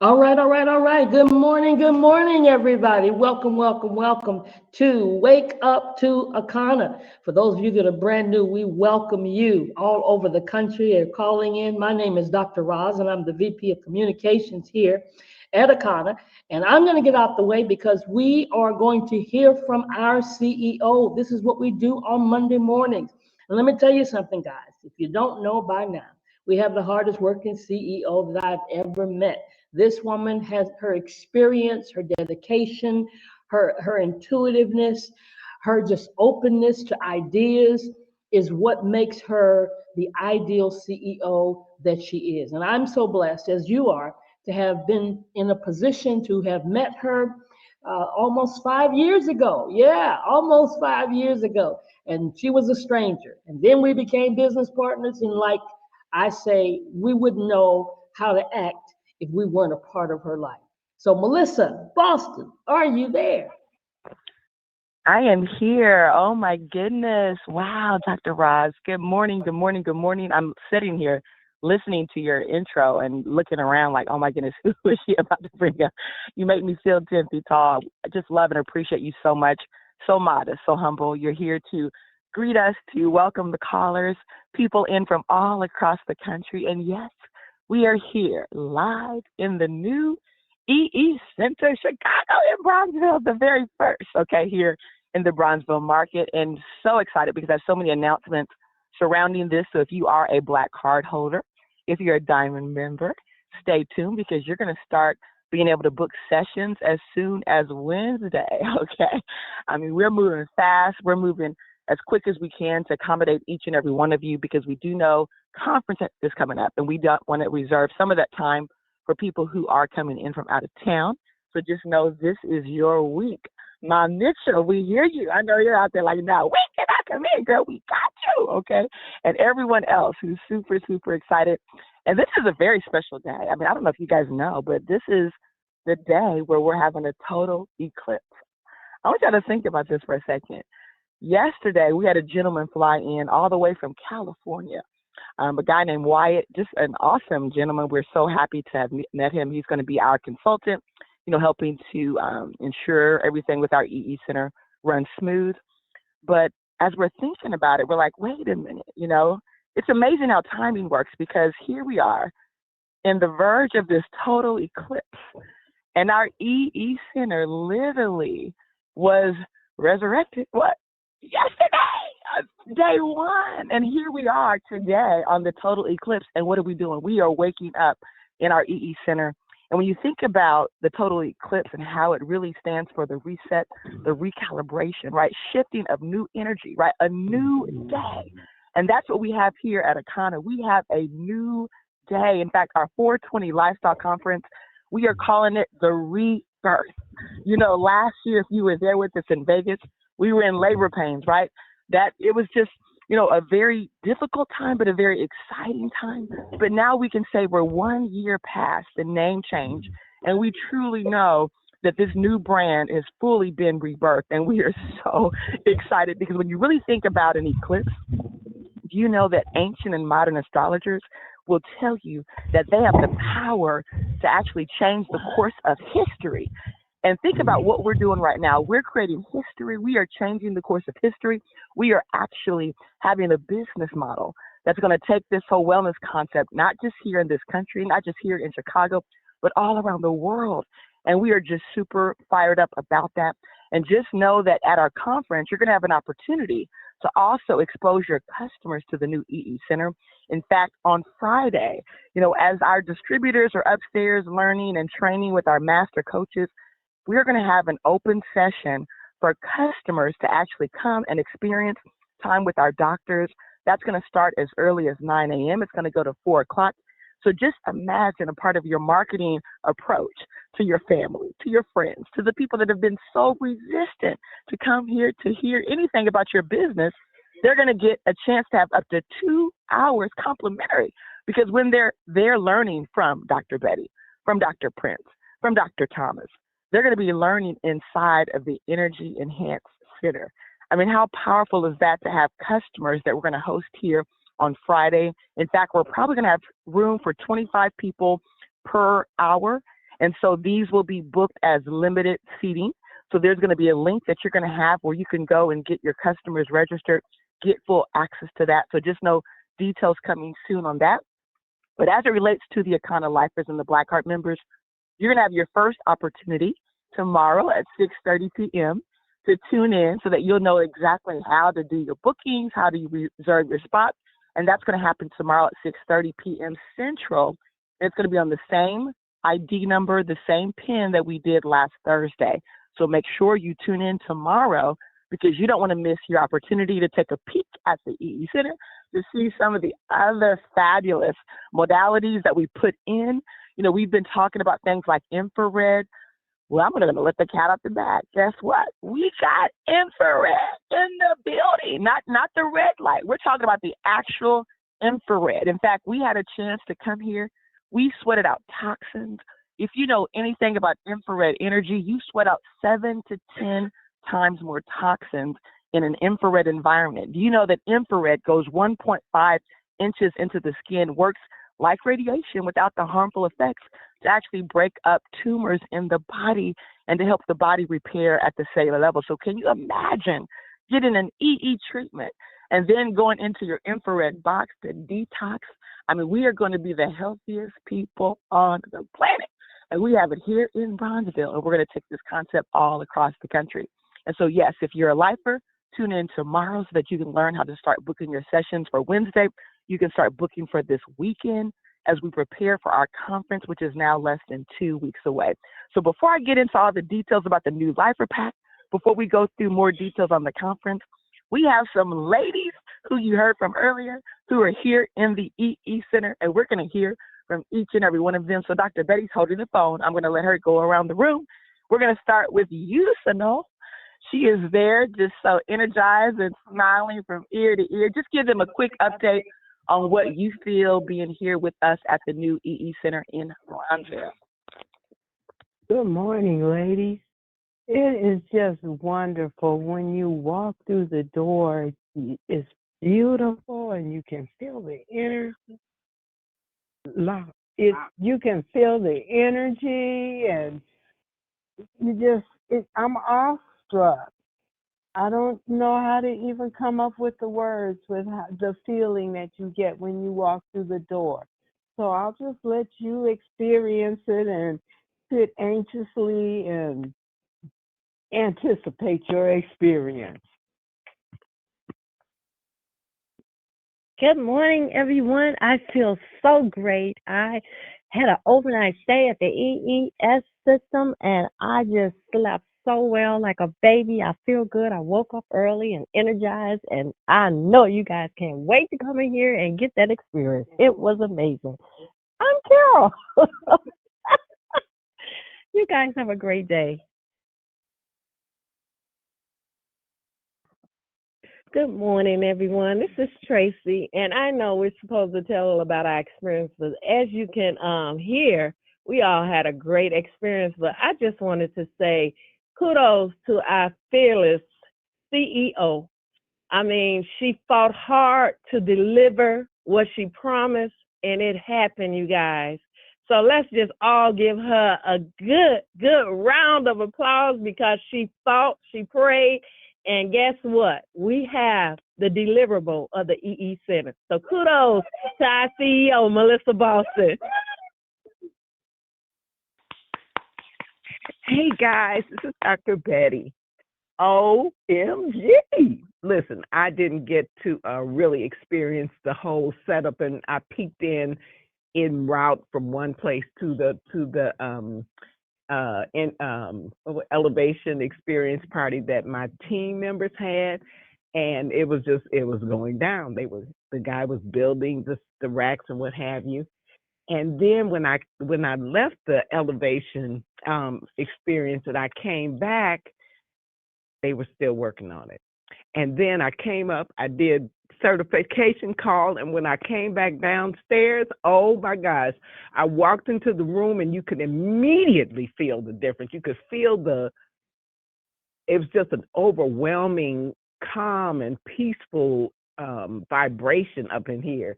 All right. Good morning, everybody. Welcome, welcome, welcome to Wake Up to Akana. For those of you that are brand new, we welcome you all over the country and calling in. My name is Dr. Roz, and I'm the VP of Communications here at Akana. And I'm going to get out the way because we are going to hear from our CEO. This is what we do on Monday mornings. And let me tell you something, guys. If you don't know by now, we have the hardest working CEO that I've ever met. This woman has her experience, her dedication, her intuitiveness, her just openness to ideas is what makes her the ideal CEO that she is. And I'm so blessed, as you are, to have been in a position to have met her almost 5 years ago. Yeah, almost 5 years ago. And she was a stranger. And then we became business partners. And like I say, we wouldn't know how to act if we weren't a part of her life. So, Melissa, Boston, are you there? I am here. Oh my goodness. Wow, Dr. Roz. Good morning. Good morning. Good morning. I'm sitting here listening to your intro and looking around like, oh my goodness, who is she about to bring up? You make me feel 10 feet tall. I just love and appreciate you so much. So modest, so humble. You're here to greet us, to welcome the callers, people in from all across the country. And yes, we are here live in the new EE Center, Chicago in Bronzeville, the very first, okay, here in the Bronzeville market. And so excited because I have so many announcements surrounding this. So if you are a Black card holder, if you're a Diamond member, stay tuned because you're going to start being able to book sessions as soon as Wednesday, okay? I mean, we're moving fast. We're moving as quick as we can to accommodate each and every one of you because we do know conference is coming up and we don't want to reserve some of that time for people who are coming in from out of town. So just know this is your week. Ma Mitchell, we hear you. I know you're out there like, now, when can I come in, girl? We got you, okay? And everyone else who's super, super excited. And this is a very special day. I mean, I don't know if you guys know, but this is the day where we're having a total eclipse. I want y'all to think about this for a second. Yesterday, we had a gentleman fly in all the way from California, a guy named Wyatt, just an awesome gentleman. We're so happy to have met him. He's going to be our consultant, helping to ensure everything with our EE Center runs smooth. But as we're thinking about it, we're like, wait a minute, it's amazing how timing works because here we are in the verge of this total eclipse. And our EE Center literally was resurrected, what? Yesterday, day one. And here we are today on the total eclipse. And what are we doing? We are waking up in our EE Center. And when you think about the total eclipse and how it really stands for the reset, the recalibration, right? Shifting of new energy, right? A new day. And that's what we have here at Akana. We have a new day. In fact, our 420 Lifestyle Conference, we are calling it the rebirth. Last year, if you were there with us in Vegas, we were in labor pains, right? That it was just, a very difficult time, but a very exciting time. But now we can say we're 1 year past the name change, and we truly know that this new brand has fully been rebirthed. And we are so excited because when you really think about an eclipse, do you know that ancient and modern astrologers will tell you that they have the power to actually change the course of history? And think about what we're doing right now. We're creating history. We are changing the course of history. We are actually having a business model that's going to take this whole wellness concept, not just here in this country, not just here in Chicago, but all around the world. And we are just super fired up about that. And just know that at our conference, you're going to have an opportunity to also expose your customers to the new EE Center. In fact, on Friday, as our distributors are upstairs learning and training with our master coaches, we're going to have an open session for customers to actually come and experience time with our doctors. That's going to start as early as 9 a.m. It's going to go to 4 o'clock. So just imagine a part of your marketing approach to your family, to your friends, to the people that have been so resistant to come here to hear anything about your business. They're going to get a chance to have up to 2 hours complimentary because when they're learning from Dr. Betty, from Dr. Prince, from Dr. Thomas, they're going to be learning inside of the Energy Enhanced Center. I mean, how powerful is that to have customers that we're going to host here on Friday? In fact, we're probably going to have room for 25 people per hour. And so these will be booked as limited seating. So there's going to be a link that you're going to have where you can go and get your customers registered, get full access to that. So just know details coming soon on that. But as it relates to the Akana Lifers and the Blackheart members, you're going to have your first opportunity tomorrow at 6:30 p.m. to tune in so that you'll know exactly how to do your bookings, how do you reserve your spot. And that's going to happen tomorrow at 6:30 p.m. Central. And it's going to be on the same ID number, the same pin that we did last Thursday. So make sure you tune in tomorrow because you don't want to miss your opportunity to take a peek at the EE Center to see some of the other fabulous modalities that we put in. You know, we've been talking about things like infrared. Well, I'm going to let the cat out the bag. Guess what? We got infrared in the building, not the red light. We're talking about the actual infrared. In fact, we had a chance to come here. We sweated out toxins. If you know anything about infrared energy, you sweat out 7 to 10 times more toxins in an infrared environment. Do you know that infrared goes 1.5 inches into the skin, works like radiation without the harmful effects to actually break up tumors in the body and to help the body repair at the cellular level? So can you imagine getting an EE treatment and then going into your infrared box to detox? I mean, we are going to be the healthiest people on the planet. And we have it here in Bronzeville, and we're going to take this concept all across the country. And so, yes, if you're a lifer, tune in tomorrow so that you can learn how to start booking your sessions for Wednesday. You can start booking for this weekend as we prepare for our conference, which is now less than 2 weeks away. So before I get into all the details about the new Lifer Pack, before we go through more details on the conference, we have some ladies who you heard from earlier who are here in the EE Center, and we're going to hear from each and every one of them. So Dr. Betty's holding the phone. I'm going to let her go around the room. We're going to start with you, Sanol. She is there just so energized and smiling from ear to ear. Just give them a quick update on what you feel being here with us at the new EE Center in Bronzeville. Good morning, ladies. It is just wonderful when you walk through the door. It's beautiful, and you can feel the energy. You can feel the energy, and I'm awestruck. I don't know how to even come up with the words with the feeling that you get when you walk through the door. So I'll just let you experience it and sit anxiously and anticipate your experience. Good morning, everyone. I feel so great. I had an overnight stay at the EES system, and I just slept so well like a baby. I feel good. I woke up early and energized, and I know you guys can't wait to come in here and get that experience. It was amazing. I'm Carol. You guys have a great day. Good morning, everyone. This is Tracy, and I know we're supposed to tell about our experience, but as you can hear, we all had a great experience. But I just wanted to say kudos to our fearless CEO. I mean, she fought hard to deliver what she promised, and it happened, you guys. So let's just all give her a good round of applause because she fought, she prayed, and guess what? We have the deliverable of the EE Center. So kudos to our CEO, Melissa Boston. Hey guys, this is Dr. Betty. OMG. Listen, I didn't get to really experience the whole setup, and I peeked in route from one place to the elevation experience party that my team members had, and it was going down. The guy was building the racks and what have you. And then when I left the elevation experience and I came back, they were still working on it. And then I came up, I did certification call, and when I came back downstairs, oh my gosh, I walked into the room and you could immediately feel the difference. You could feel it was just an overwhelming, calm and peaceful vibration up in here.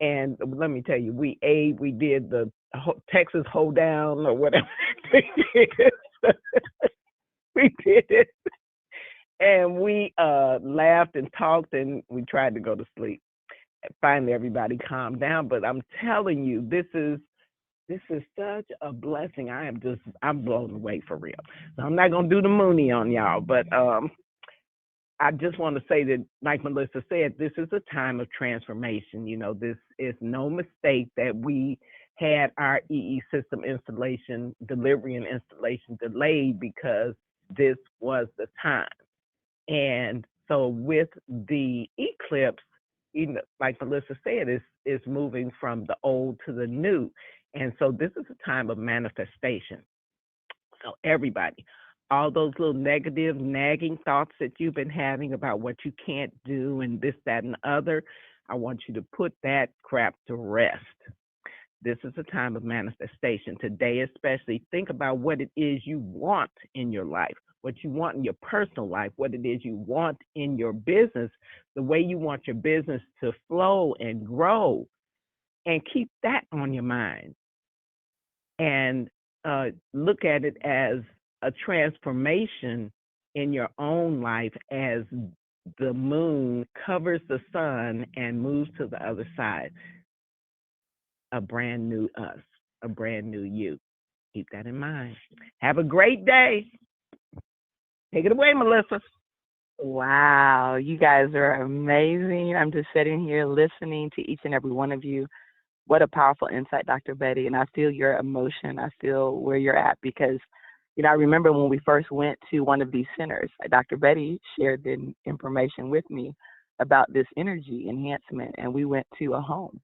And let me tell you, we ate, we did the Texas hold down or whatever. We did it. And we laughed and talked, and we tried to go to sleep. Finally, everybody calmed down. But I'm telling you, this is such a blessing. I'm blown away for real. So I'm not gonna do the Mooney on y'all, but I just want to say that, like Melissa said, this is a time of transformation. You know, this is no mistake that we had our EE system installation, delivery and installation delayed because this was the time. And so with the eclipse, you know, like Melissa said, it's moving from the old to the new. And so this is a time of manifestation. So everybody, all those little negative, nagging thoughts that you've been having about what you can't do and this, that, and the other, I want you to put that crap to rest. This is a time of manifestation. Today, especially, think about what it is you want in your life, what you want in your personal life, what it is you want in your business, the way you want your business to flow and grow, and keep that on your mind. And look at it as a transformation in your own life as the moon covers the sun and moves to the other side. A brand new us, a brand new you. Keep that in mind. Have a great day. Take it away, Melissa. Wow, you guys are amazing. I'm just sitting here listening to each and every one of you. What a powerful insight, Dr. Betty. And I feel your emotion. I feel where you're at because, you know, I remember when we first went to one of these centers, Dr. Betty shared the information with me about this energy enhancement, and we went to a home.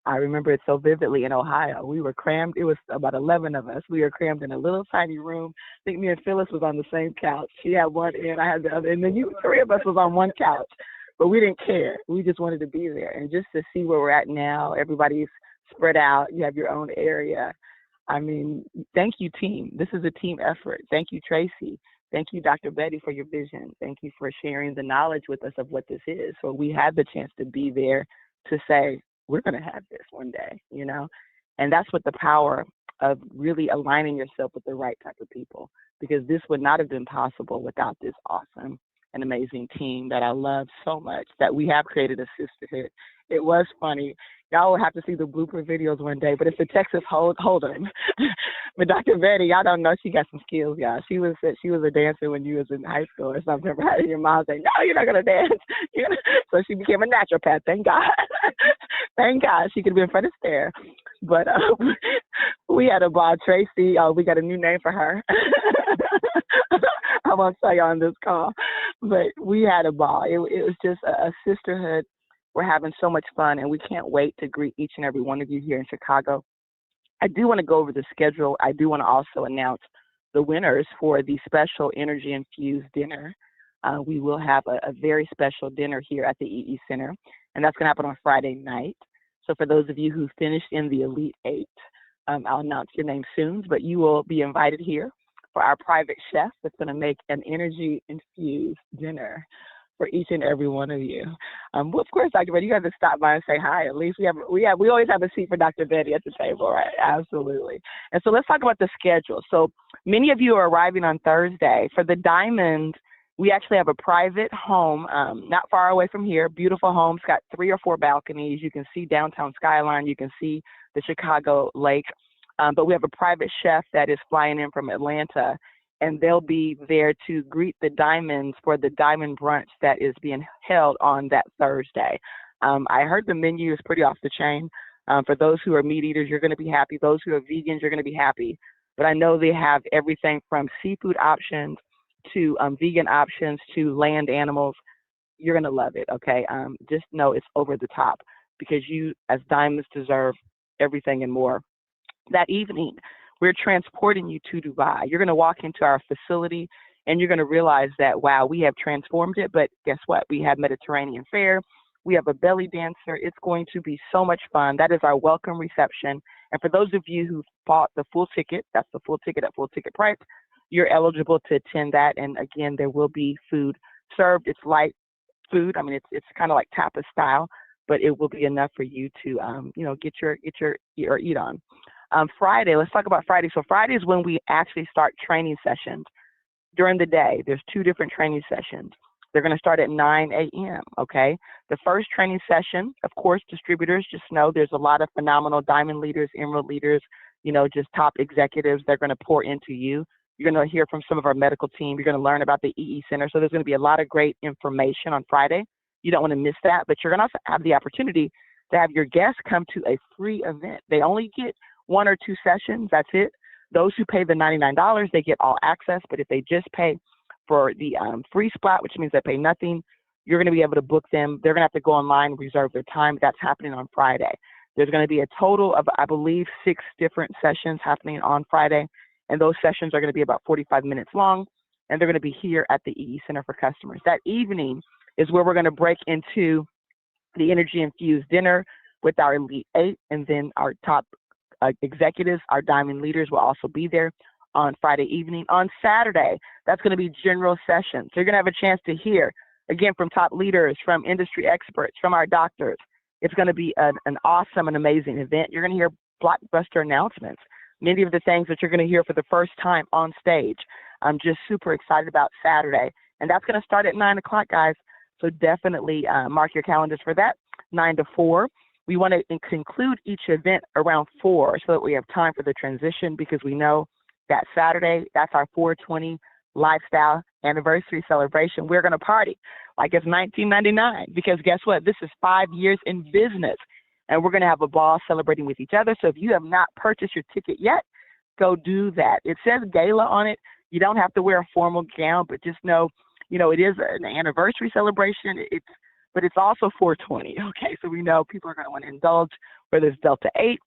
I remember it so vividly in Ohio. We were crammed. It was about 11 of us. We were crammed in a little tiny room. I think me and Phyllis was on the same couch. She had one end, I had the other. And then three of us was on one couch. But we didn't care. We just wanted to be there. And just to see where we're at now, everybody's spread out. You have your own area. I mean, thank you, team. This is a team effort. Thank you, Tracy. Thank you, Dr. Betty, for your vision. Thank you for sharing the knowledge with us of what this is. So we had the chance to be there to say, we're going to have this one day, you know? And that's what the power of really aligning yourself with the right type of people, because this would not have been possible without this awesome and amazing team that I love so much, that we have created a sisterhood. It was funny. Y'all will have to see the blooper videos one day, but it's the Texas Hold'em. But Dr. Betty, y'all don't know, she got some skills, y'all. She was a dancer when you was in high school or something, right? And your mom said, no, you're not going to dance. So she became a naturopath, thank God. Thank God she could be in front of stare. But we had a ball, Tracy. We got a new name for her. I won't tell you on this call, but we had a ball. It was just a sisterhood. We're having so much fun, and we can't wait to greet each and every one of you here in Chicago. I do want to go over the schedule. I do want to also announce the winners for the special Energy Infused dinner. We will have a very special dinner here at the EE Center, and that's going to happen on Friday night. So for those of you who finished in the Elite Eight, I'll announce your name soon, but you will be invited here for our private chef that's going to make an energy-infused dinner for each and every one of you. Well, of course, Dr. Betty, you have to stop by and say hi. At least we always have a seat for Dr. Betty at the table, right? Absolutely. And so let's talk about the schedule. So many of you are arriving on Thursday. For the Diamond, we actually have a private home not far away from here. Beautiful home. It's got 3 or 4 balconies. You can see downtown skyline. You can see the Chicago Lake. But we have a private chef that is flying in from Atlanta, and they'll be there to greet the Diamonds for the Diamond Brunch that is being held on that Thursday. I heard the menu is pretty off the chain. For those who are meat eaters, you're going to be happy. Those who are vegans, you're going to be happy. But I know they have everything from seafood options to vegan options to land animals. You're going to love it, okay? Just know it's over the top, because you, as Diamonds, deserve everything and more. That evening, we're transporting you to Dubai. You're going to walk into our facility, and you're going to realize that, wow, we have transformed it. But guess what? We have Mediterranean fare. We have a belly dancer. It's going to be so much fun. That is our welcome reception. And for those of you who bought the full ticket, that's the full ticket at full ticket price, you're eligible to attend that. And again, there will be food served. It's light food. I mean, it's kind of like tapas style, but it will be enough for you to, get your eat on. Friday, let's talk about Friday. So Friday is when we actually start training sessions during the day. There's 2 different training sessions. They're going to start at 9 a.m., okay? The first training session, of course, distributors, just know there's a lot of phenomenal diamond leaders, emerald leaders, just top executives. They're going to pour into you. You're going to hear from some of our medical team. You're going to learn about the EE Center. So there's going to be a lot of great information on Friday. You don't want to miss that, but you're going to also have the opportunity to have your guests come to a free event. They only get 1 or 2 sessions. That's it. Those who pay the $99, they get all access. But if they just pay for the free spot, which means they pay nothing, you're going to be able to book them. They're going to have to go online and reserve their time. That's happening on Friday. There's going to be a total of, I believe, 6 different sessions happening on Friday. And those sessions are going to be about 45 minutes long. And they're going to be here at the EE Center for Customers. That evening is where we're going to break into the Energy Infused Dinner with our Elite 8. And then our top executives, our diamond leaders will also be there on Friday evening. On Saturday, that's going to be general sessions. So you're going to have a chance to hear, again, from top leaders, from industry experts, from our doctors. It's going to be an awesome and amazing event. You're going to hear blockbuster announcements, many of the things that you're going to hear for the first time on stage. I'm just super excited about Saturday. And that's going to start at 9 o'clock, guys. So definitely mark your calendars for that, 9 to 4. We want to conclude each event around 4 so that we have time for the transition, because we know that Saturday, that's our 420 lifestyle anniversary celebration. We're going to party like it's 1999, because guess what? This is 5 years in business, and we're going to have a ball celebrating with each other. So if you have not purchased your ticket yet, go do that. It says gala on it. You don't have to wear a formal gown, but just know, it is an anniversary celebration. But it's also 420, okay? So we know people are going to want to indulge, whether it's Delta 8,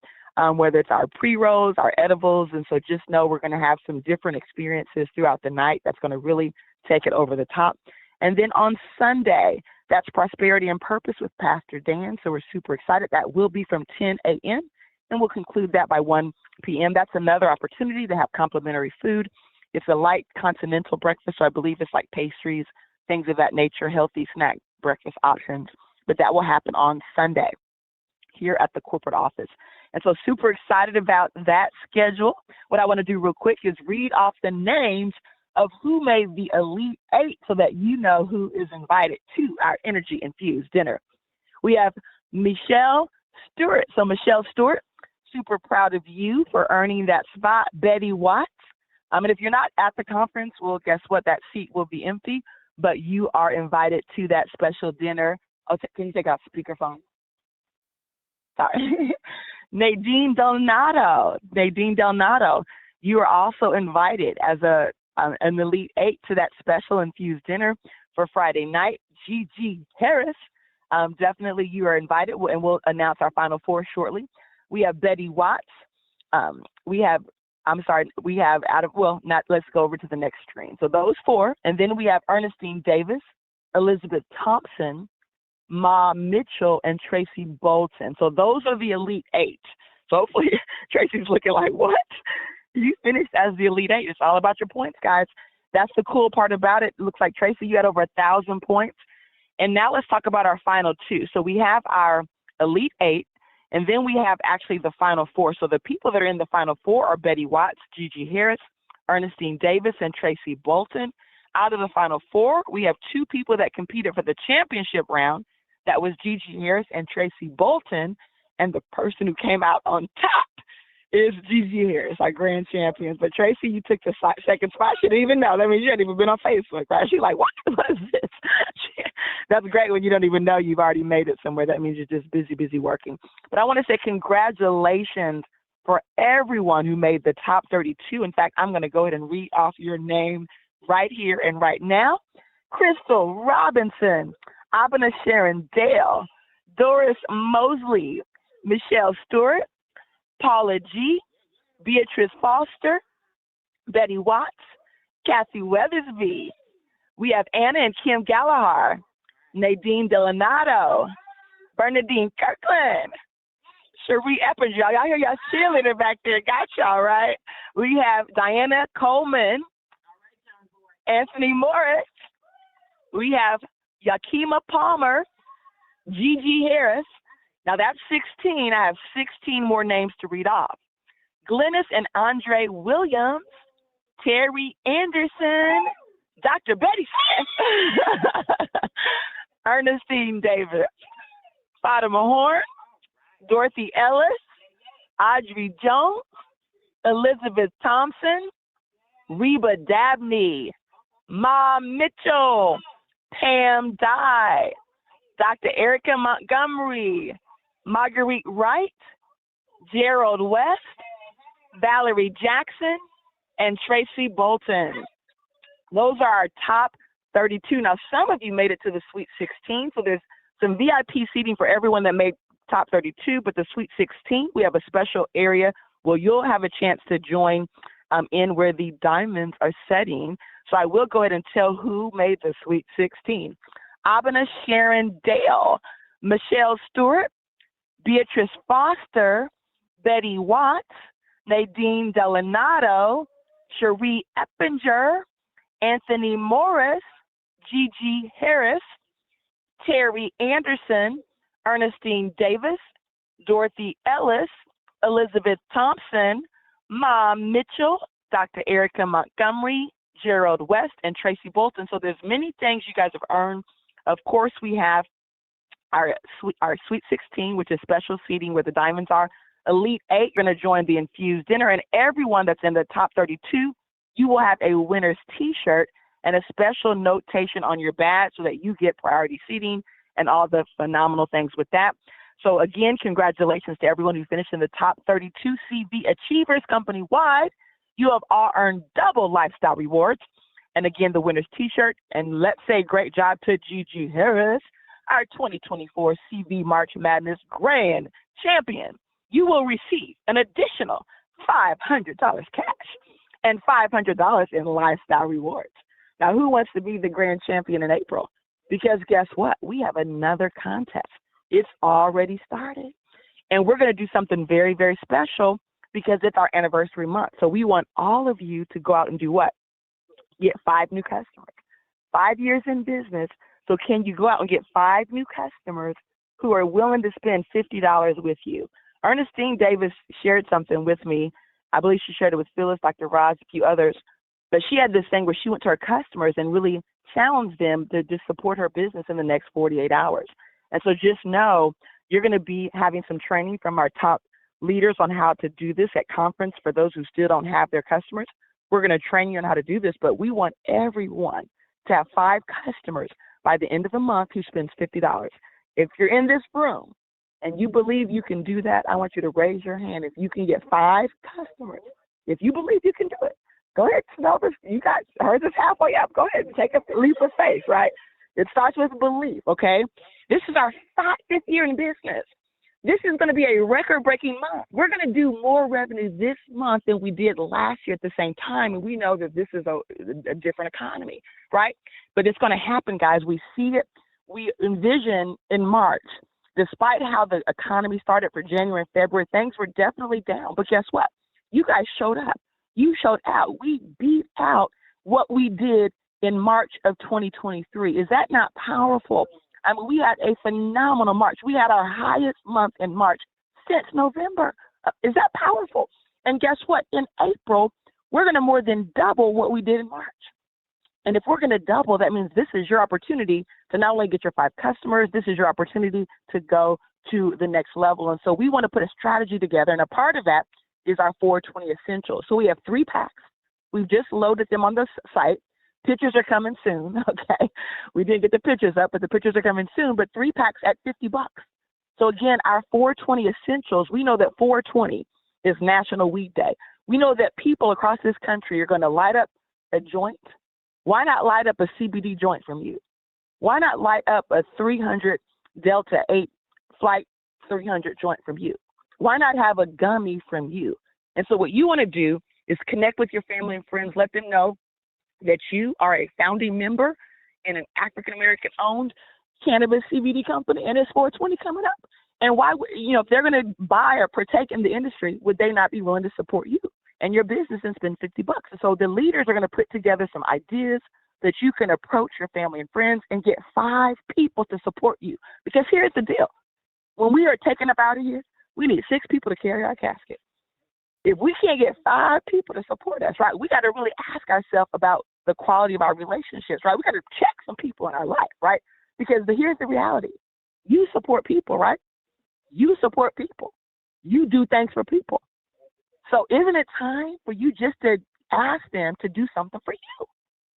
whether it's our pre-rolls, our edibles. And so just know we're going to have some different experiences throughout the night that's going to really take it over the top. And then on Sunday, that's Prosperity and Purpose with Pastor Dan. So we're super excited. That will be from 10 a.m. and we'll conclude that by 1 p.m. That's another opportunity to have complimentary food. It's a light continental breakfast, so I believe it's like pastries, things of that nature, healthy snack breakfast options. But that will happen on Sunday here at the corporate office. And so super excited about that schedule. What I want to do real quick is read off the names of who made the Elite 8 so that you know who is invited to our Energy Infused Dinner. We have Michelle Stewart. So Michelle Stewart, super proud of you for earning that spot. Betty Watts. And if you're not at the conference, well, guess what? That seat will be empty, but you are invited to that special dinner. Oh, can you take out speakerphone? Sorry. Nadine Delnato. Nadine Delnato, you are also invited as an Elite 8 to that special infused dinner for Friday night. Gigi Harris, definitely you are invited, and we'll announce our final 4 shortly. We have Betty Watts. Let's go over to the next screen. So those 4, and then we have Ernestine Davis, Elizabeth Thompson, Ma Mitchell, and Tracy Bolton. So those are the Elite 8. So hopefully Tracy's looking like, what? You finished as the Elite 8. It's all about your points, guys. That's the cool part about it. It looks like, Tracy, you had over 1,000 points. And now let's talk about our final 2. So we have our Elite 8, and then we have actually the final 4. So the people that are in the final 4 are Betty Watts, Gigi Harris, Ernestine Davis, and Tracy Bolton. Out of the final 4, we have 2 people that competed for the championship round. That was Gigi Harris and Tracy Bolton. And the person who came out on top is Gigi Harris, our grand champion. But Tracy, you took the second spot. She didn't even know. That means you hadn't even been on Facebook, right? She's like, what is this? That's great when you don't even know you've already made it somewhere. That means you're just busy working. But I want to say congratulations for everyone who made the top 32. In fact, I'm going to go ahead and read off your name right here and right now. Crystal Robinson, Abena Sharon Dale, Doris Mosley, Michelle Stewart, Paula G., Beatrice Foster, Betty Watts, Kathy Weathersby. We have Anna and Kim Gallagher, Nadine Delanato, Bernadine Kirkland, Cherie Eppinger. Y'all hear y'all cheerleader back there. Got y'all, right? We have Diana Coleman, Anthony Morris. We have Yakima Palmer, Gigi Harris. Now that's 16. I have 16 more names to read off. Glennis and Andre Williams, Terry Anderson, Dr. Betty Smith, Ernestine Davis, Fatima Horn, Dorothy Ellis, Audrey Jones, Elizabeth Thompson, Reba Dabney, Ma Mitchell, Pam Dye, Dr. Erica Montgomery, Marguerite Wright, Gerald West, Valerie Jackson, and Tracy Bolton. Those are our top 32. Now, some of you made it to the Sweet 16, so there's some VIP seating for everyone that made top 32, but the Sweet 16, we have a special area where you'll have a chance to join in where the diamonds are setting. So I will go ahead and tell who made the Sweet 16. Abena Sharon Dale, Michelle Stewart, Beatrice Foster, Betty Watts, Nadine Delanato, Cherie Eppinger, Anthony Morris, Gigi Harris, Terry Anderson, Ernestine Davis, Dorothy Ellis, Elizabeth Thompson, Ma Mitchell, Dr. Erica Montgomery, Gerald West, and Tracy Bolton. So there's many things you guys have earned. Of course, we have our Sweet 16, which is special seating where the diamonds are. Elite 8, you're going to join the infused dinner, and everyone that's in the top 32, you will have a winner's T-shirt and a special notation on your badge so that you get priority seating and all the phenomenal things with that. So again, congratulations to everyone who finished in the top 32 CV Achievers company-wide. You have all earned double lifestyle rewards. And again, the winner's T-shirt. And let's say great job to Gigi Harris, our 2024 CV March Madness Grand Champion. You will receive an additional $500 cash and $500 in lifestyle rewards. Now, who wants to be the grand champion in April? Because guess what? We have another contest. It's already started. And we're going to do something very, very special because it's our anniversary month. So we want all of you to go out and do what? Get 5 new customers. 5 years in business. So can you go out and get 5 new customers who are willing to spend $50 with you? Ernestine Davis shared something with me. I believe she shared it with Phyllis, Dr. Roz, a few others. But she had this thing where she went to her customers and really challenged them to just support her business in the next 48 hours. And so just know you're going to be having some training from our top leaders on how to do this at conference for those who still don't have their customers. We're going to train you on how to do this, but we want everyone to have 5 customers by the end of the month who spends $50. If you're in this room and you believe you can do that, I want you to raise your hand if you can get 5 customers. If you believe you can do it, go ahead. Smell this. You guys heard this halfway up. Go ahead and take a leap of faith, right? It starts with belief, okay? This is our 5th year in business. This is going to be a record-breaking month. We're going to do more revenue this month than we did last year at the same time, and we know that this is a different economy, right? But it's going to happen, guys. We see it. We envision in March, despite how the economy started for January and February, things were definitely down. But guess what? You guys showed up. You showed out. We beat out what we did in March of 2023. Is that not powerful? I mean, we had a phenomenal March. We had our highest month in March since November. Is that powerful? And guess what? In April, we're going to more than double what we did in March. And if we're going to double, that means this is your opportunity to not only get your 5 customers, this is your opportunity to go to the next level. And so we want to put a strategy together. And a part of that is our 420 Essentials. So we have 3 packs. We've just loaded them on the site. Pictures are coming soon, okay? We didn't get the pictures up, but the pictures are coming soon, but 3 packs at $50. So again, our 420 Essentials, we know that 420 is National Weed Day. We know that people across this country are going to light up a joint. Why not light up a CBD joint from you? Why not light up a 300 Delta 8 Flight 300 joint from you? Why not have a gummy from you? And so what you want to do is connect with your family and friends, let them know that you are a founding member in an African-American owned cannabis CBD company, and it's 420 coming up. And why, if they're going to buy or partake in the industry, would they not be willing to support you and your business and spend $50? And so the leaders are going to put together some ideas, that you can approach your family and friends and get 5 people to support you. Because here's the deal. When we are taken up out of here, we need 6 people to carry our casket. If we can't get 5 people to support us, right, we got to really ask ourselves about the quality of our relationships, right? We got to check some people in our life, right? Because here's the reality. You support people, right? You support people. You do things for people. So isn't it time for you just to ask them to do something for you,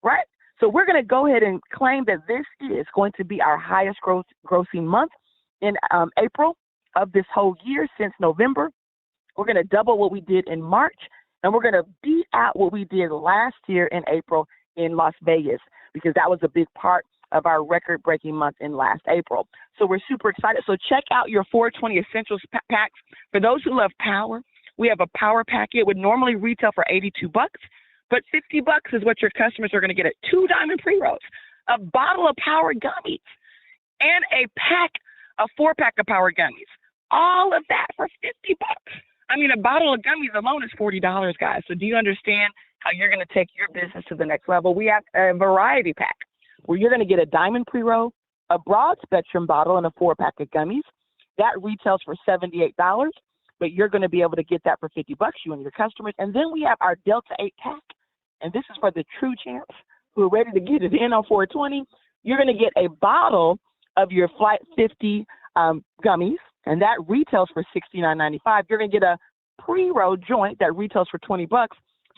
right? So we're going to go ahead and claim that this is going to be our highest grossing month in April of this whole year since November. We're going to double what we did in March, and we're going to beat out what we did last year in April in Las Vegas, because that was a big part of our record-breaking month in last April. So we're super excited. So check out your 420 Essentials packs. For those who love power, we have a power packet. It would normally retail for $82, but $50 is what your customers are going to get at 2 diamond pre-rolls, a bottle of power gummies, and a 4-pack of power gummies. All of that for $50. I mean, a bottle of gummies alone is $40, guys. So do you understand how you're going to take your business to the next level? We have a variety pack where you're going to get a diamond pre-roll, a broad spectrum bottle, and a 4-pack of gummies. That retails for $78, but you're going to be able to get that for $50, you and your customers. And then we have our Delta 8 pack, and this is for the true champs who are ready to get it in on 420. You're going to get a bottle of your Flight 50 gummies, and that retails for $69.95. You're going to get a pre-roll joint that retails for $20.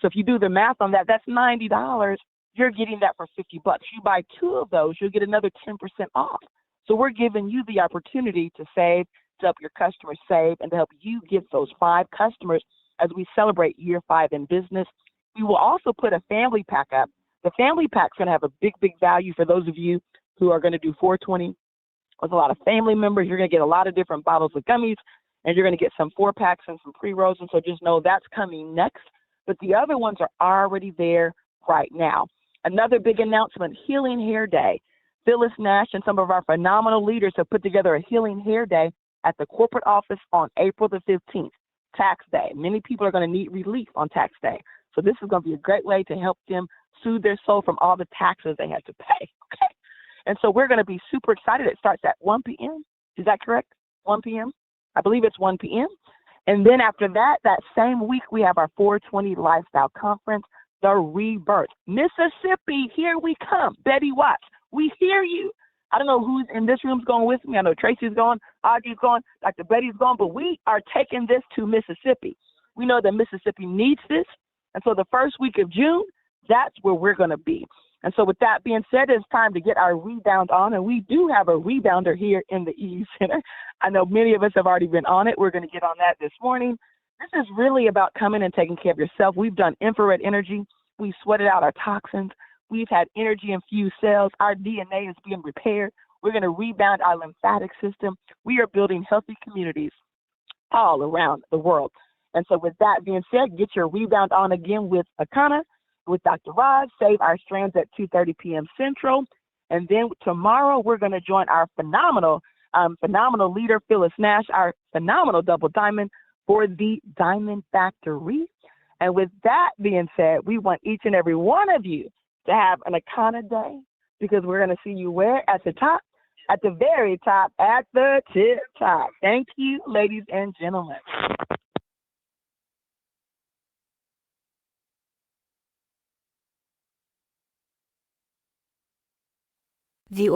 So if you do the math on that, that's $90. You're getting that for $50. You buy 2 of those, you'll get another 10% off. So we're giving you the opportunity to save, to help your customers save, and to help you get those 5 customers as we celebrate year 5 in business. We will also put a family pack up. The family pack's going to have a big, big value for those of you who are going to do 420 with a lot of family members. You're going to get a lot of different bottles of gummies, and you're going to get some 4-packs and some pre-rolls. And so just know that's coming next. But the other ones are already there right now. Another big announcement, Healing Hair Day. Phyllis Nash and some of our phenomenal leaders have put together a Healing Hair Day at the corporate office on April the 15th, tax day. Many people are going to need relief on tax day. So this is going to be a great way to help them soothe their soul from all the taxes they had to pay. Okay. And so we're going to be super excited. It starts at 1 p.m. Is that correct? 1 p.m.? I believe it's 1 p.m. And then after that, that same week, we have our 420 Lifestyle Conference, The Rebirth. Mississippi, here we come. Betty Watts, we hear you. I don't know who's in this room's going with me. I know Tracy's going, Audrey's going, Dr. Betty's going, but we are taking this to Mississippi. We know that Mississippi needs this. And so the first week of June, that's where we're going to be. And so with that being said, it's time to get our rebound on. And we do have a rebounder here in the EE Center. I know many of us have already been on it. We're going to get on that this morning. This is really about coming and taking care of yourself. We've done infrared energy. We've sweated out our toxins. We've had energy-infused cells. Our DNA is being repaired. We're going to rebound our lymphatic system. We are building healthy communities all around the world. And so with that being said, get your rebound on again with Akana, with Dr. Roz. Save our strands at 2:30 p.m. Central. And then tomorrow, we're going to join our phenomenal leader, Phyllis Nash, our phenomenal double diamond for the Diamond Factory. And with that being said, we want each and every one of you to have an Akana day, because we're going to see you where? At the top, at the very top, at the tip top. Thank you, ladies and gentlemen. The